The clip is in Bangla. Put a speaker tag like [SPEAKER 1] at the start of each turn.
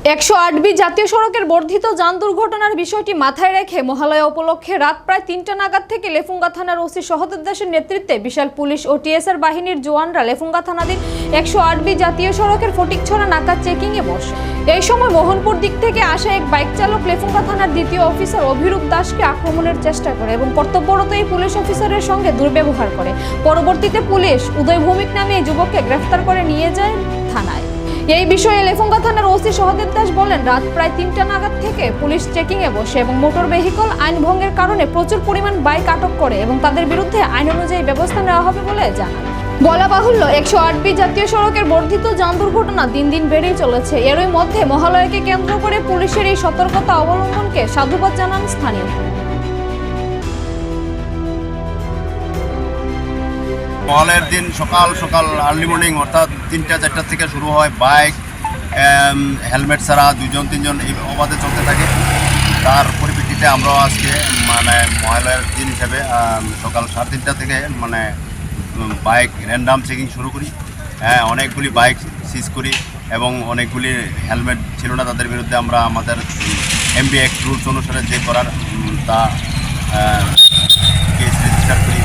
[SPEAKER 1] 108B জাতীয় সড়কের বর্ধিত যান দুর্ঘটনার বিষয়টি মাথায় রেখে মহালয়া উপলক্ষে রাত প্রায় ৩টা নাগাদ থেকে লেফুঙ্গা থানার ওসি সহদেব দাসের নেতৃত্বে বিশাল পুলিশ ও টিএসআর বাহিনীর জওয়ানরা লেফুঙ্গা থানাধীন 108B জাতীয় সড়কের ফটিকছড়া নাকা চেকিংয়ে বসে। এই সময় মোহনপুর দিক থেকে আসা এক বাইক চালক লেফুঙ্গা থানার দ্বিতীয় অফিসার অভিরূপ দাসকে আক্রমণের চেষ্টা করে এবং কর্তব্যরত এই পুলিশ অফিসারের সঙ্গে দুর্ব্যবহার করে। পরবর্তীতে পুলিশ উদয় ভৌমিক নামে এই যুবককে গ্রেফতার করে নিয়ে যায় থানায়। এই বিষয়ে লেফুঙ্গা থানার ওসি সহদেব দাস বলেন, রাত প্রায় ৩টা নাগাদ থেকে পুলিশ চেকিংয়ে বসে এবং মোটর ভেহিকল আইন ভঙ্গের কারণে প্রচুর পরিমাণ বাইক আটক করে এবং তাদের বিরুদ্ধে আইন অনুযায়ী ব্যবস্থা নেওয়া হবে বলে জানান। বলা বাহুল্য, 108B জাতীয় সড়কের বর্ধিত যান দুর্ঘটনা দিন দিন বেড়েই চলেছে। এরই মধ্যে মহালয়াকে কেন্দ্র করে পুলিশের এই সতর্কতা অবলম্বনকে সাধুবাদ জানান স্থানীয়।
[SPEAKER 2] মহালয়ার দিন সকাল সকাল আর্লি মর্নিং অর্থাৎ ৩টা-৪টা থেকে শুরু হয় বাইক হেলমেট ছাড়া ২জন-৩জন এই অবাধে চলতে থাকে। তার পরিপ্রেক্ষিতে আমরাও আজকে মহালয়ার দিন হিসাবে সকাল 3:30 থেকে বাইক র্যান্ডাম চেকিং শুরু করি। অনেকগুলি বাইক সিজ করি এবং অনেকগুলি হেলমেট ছিল না তাদের বিরুদ্ধে আমরা আমাদের MB অ্যাক্ট রুলস অনুসারে যে করার তা কেস রেজিস্টার করি